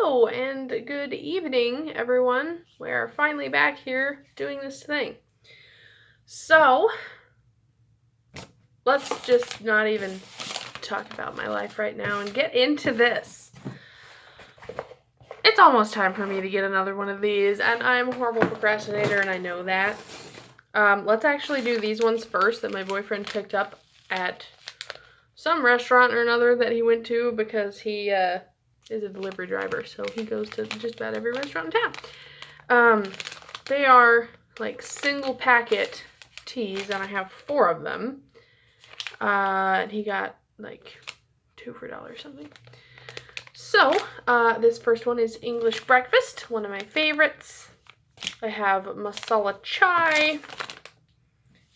Hello and good evening, everyone. We're finally back here doing this thing. So, let's just not even talk about my life right now and get into this. It's almost time for me to get another one of these, and I'm a horrible procrastinator, and I know that. Let's actually do these ones first that my boyfriend picked up at some restaurant or another that he went to because he is a delivery driver, so he goes to just about every restaurant in town. They are like single packet teas, and I have 4 of them. And he got like 2 for $1 something. So, this first one is English breakfast, one of my favorites. I have masala chai,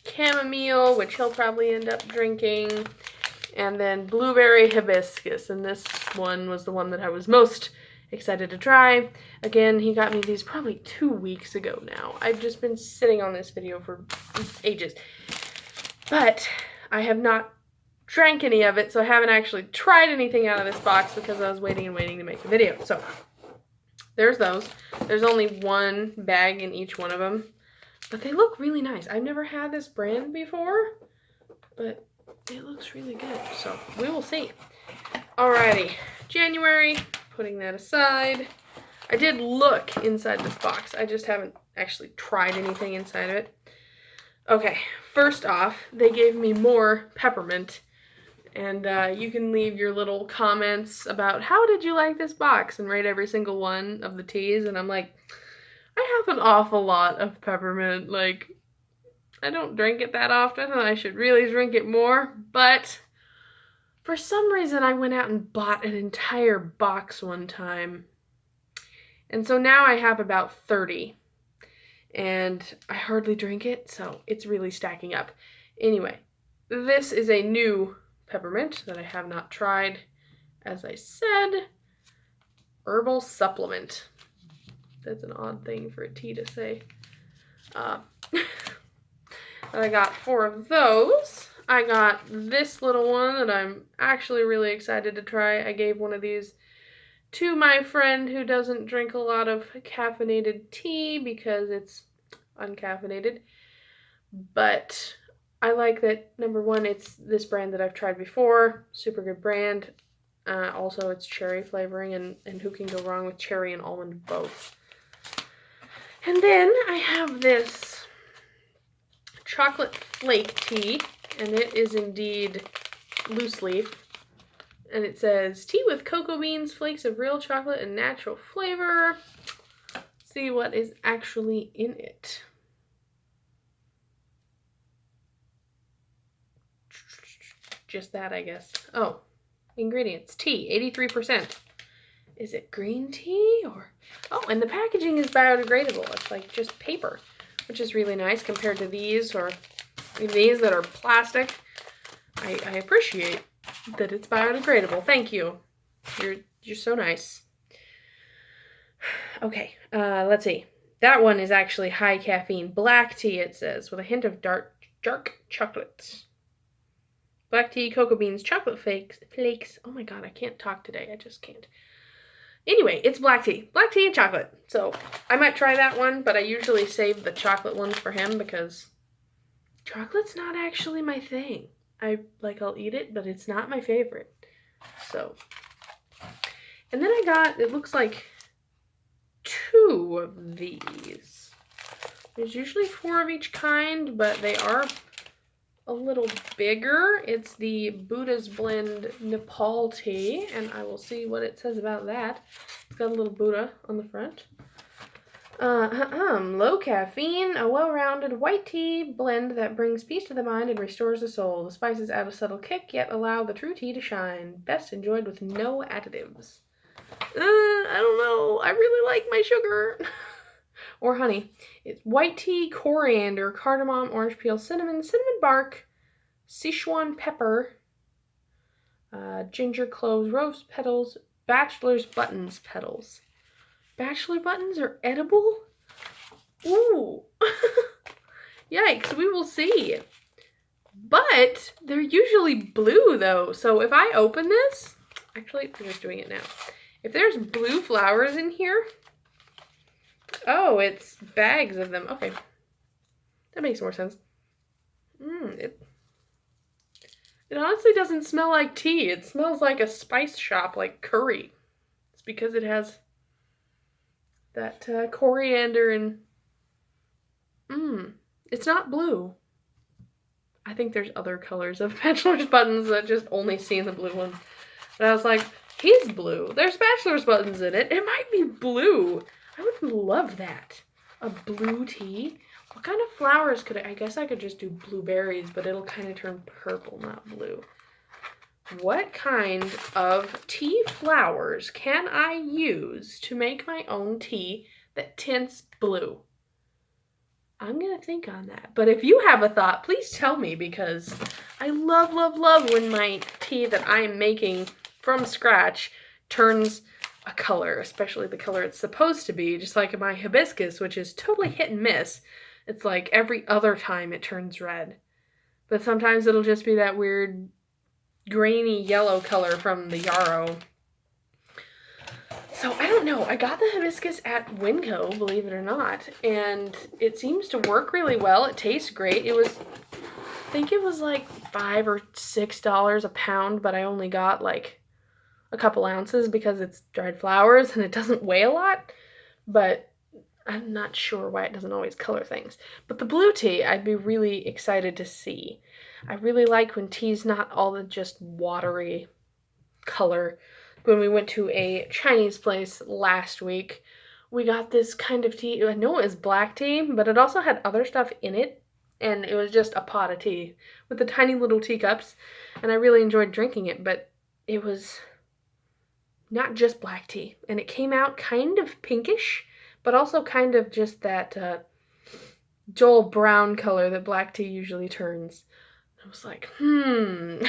chamomile, which he'll probably end up drinking, and then blueberry hibiscus, and this one was the one that I was most excited to try. Again, he got me these probably 2 weeks ago now. I've just been sitting on this video for ages, but I have not drank any of it, so I haven't actually tried anything out of this box because I was waiting and waiting to make the video. So there's those. There's only 1 bag in each one of them, but they look really nice. I've never had this brand before, but it looks really good, so we will see. Alrighty, January, putting that aside. I did look inside this box. I just haven't actually tried anything inside of it. Okay, first off, they gave me more peppermint, and you can leave your little comments about how did you like this box and rate every single one of the teas, and I'm like, I have an awful lot of peppermint, like, I don't drink it that often, and I should really drink it more, but for some reason I went out and bought an entire box one time, and so now I have about 30, and I hardly drink it, so it's really stacking up. Anyway, this is a new peppermint that I have not tried. As I said, herbal supplement. That's an odd thing for a tea to say. I got 4 of those. I got this little one that I'm actually really excited to try. I gave one of these to my friend who doesn't drink a lot of caffeinated tea because it's uncaffeinated. But I like that, number one, it's this brand that I've tried before. Super good brand. Also, it's cherry flavoring, and who can go wrong with cherry and almond both? And then I have this chocolate flake tea, and it is indeed loose leaf. And it says, tea with cocoa beans, flakes of real chocolate, and natural flavor. Let's see what is actually in it. Just that, I guess. Oh, ingredients. Tea, 83%. Is it green tea or... Oh, and the packaging is biodegradable. It's like just paper, which is really nice compared to these or these that are plastic. I appreciate that it's biodegradable. Thank you. You're so nice. Okay, let's see. That one is actually high caffeine. Black tea, it says, with a hint of dark chocolate. Black tea, cocoa beans, chocolate flakes. Oh my god, I can't talk today. I just can't. Anyway, it's black tea. Black tea and chocolate. So, I might try that one, but I usually save the chocolate ones for him because chocolate's not actually my thing. I'll eat it, but it's not my favorite. So, and then I got, it looks like 2 of these. There's usually 4 of each kind, but they are a little bigger. It's the Buddha's Blend Nepal tea, and I will see what it says about that. It's got a little Buddha on the front. Low caffeine, a well-rounded white tea blend that brings peace to the mind and restores the soul. The spices add a subtle kick, yet allow the true tea to shine. Best enjoyed with no additives. I don't know. I really like my sugar. Or honey. It's white tea, coriander, cardamom, orange peel, cinnamon bark, Sichuan pepper, ginger, cloves, rose petals, bachelor's buttons petals. Bachelor buttons are edible? Ooh. Yikes, we will see. But they're usually blue though, so if I open this, actually, we're just doing it now. If there's blue flowers in here, oh, it's bags of them. Okay, that makes more sense. It honestly doesn't smell like tea. It smells like a spice shop, like curry. It's because it has that coriander and it's not blue. I think there's other colors of bachelor's buttons that just only see in the blue one. And I was like, he's blue. There's bachelor's buttons in it. It might be blue. I would love that. A blue tea. What kind of flowers could I guess I could just do blueberries, but it'll kind of turn purple, not blue. What kind of tea flowers can I use to make my own tea that tints blue? I'm going to think on that. But if you have a thought, please tell me, because I love, love, love when my tea that I am making from scratch turns a color, especially the color it's supposed to be, just like my hibiscus, which is totally hit and miss. It's like every other time it turns red. But sometimes it'll just be that weird grainy yellow color from the yarrow. So I don't know. I got the hibiscus at Winco, believe it or not, and it seems to work really well. It tastes great. I think it was like $5 or $6 a pound, but I only got like a couple ounces because it's dried flowers and it doesn't weigh a lot. But I'm not sure why it doesn't always color things. But the blue tea, I'd be really excited to see. I really like when tea's not all the just watery color. When we went to a Chinese place last week, we got this kind of tea. I know it was black tea, but it also had other stuff in it. And it was just a pot of tea with the tiny little teacups. And I really enjoyed drinking it, but it was not just black tea. And it came out kind of pinkish, but also kind of just that dull brown color that black tea usually turns. I was like, I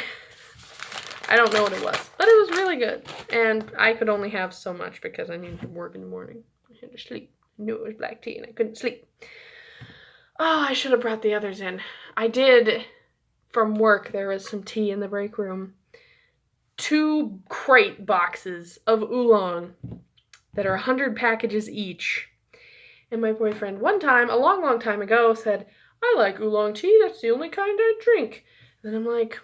don't know what it was, but it was really good. And I could only have so much because I needed to work in the morning. I had to sleep. I knew it was black tea and I couldn't sleep. Oh, I should have brought the others in. I did, from work, there was some tea in the break room. 2 crate boxes of oolong that are 100 packages each. And my boyfriend one time, a long, long time ago, said, I like oolong tea. That's the only kind I drink. And I'm like,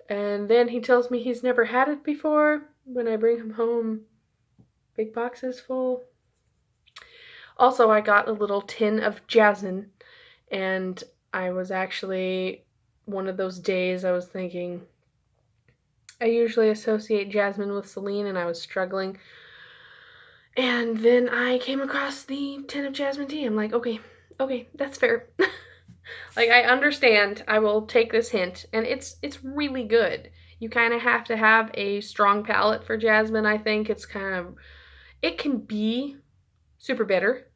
And then he tells me he's never had it before when I bring him home big boxes full. Also, I got a little tin of jasmine, and I was actually, one of those days I was thinking, I usually associate jasmine with Celine, and I was struggling. And then I came across the tin of jasmine tea. I'm like, okay, that's fair. Like, I understand. I will take this hint. And it's really good. You kind of have to have a strong palate for jasmine, I think. It can be super bitter.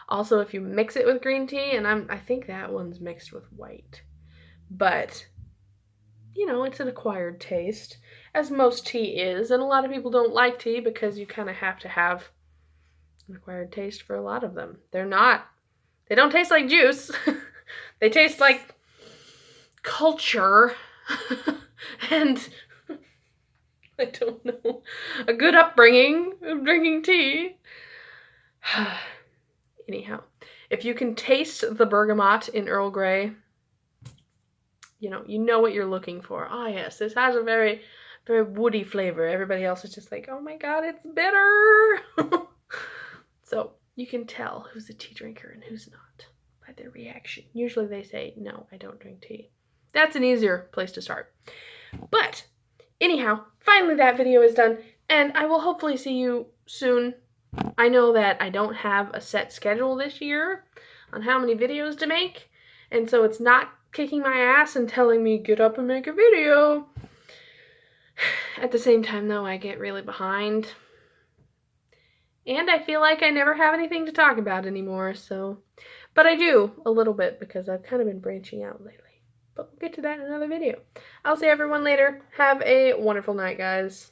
Also, if you mix it with green tea, and I think that one's mixed with white. But, it's an acquired taste, as most tea is. And a lot of people don't like tea because you kind of have to have an acquired taste for a lot of them. They don't taste like juice. They taste like culture and I don't know, a good upbringing of drinking tea. Anyhow, if you can taste the bergamot in Earl Grey, you know what you're looking for. Oh yes, this has a very, very woody flavor. Everybody else is just like, oh my god, it's bitter. So you can tell who's a tea drinker and who's not by their reaction. Usually they say, no, I don't drink tea. That's an easier place to start. But anyhow, finally that video is done, and I will hopefully see you soon. I know that I don't have a set schedule this year on how many videos to make, and so it's not kicking my ass and telling me, get up and make a video. At the same time, though, I get really behind. And I feel like I never have anything to talk about anymore, so... But I do, a little bit, because I've kind of been branching out lately. But we'll get to that in another video. I'll see everyone later. Have a wonderful night, guys.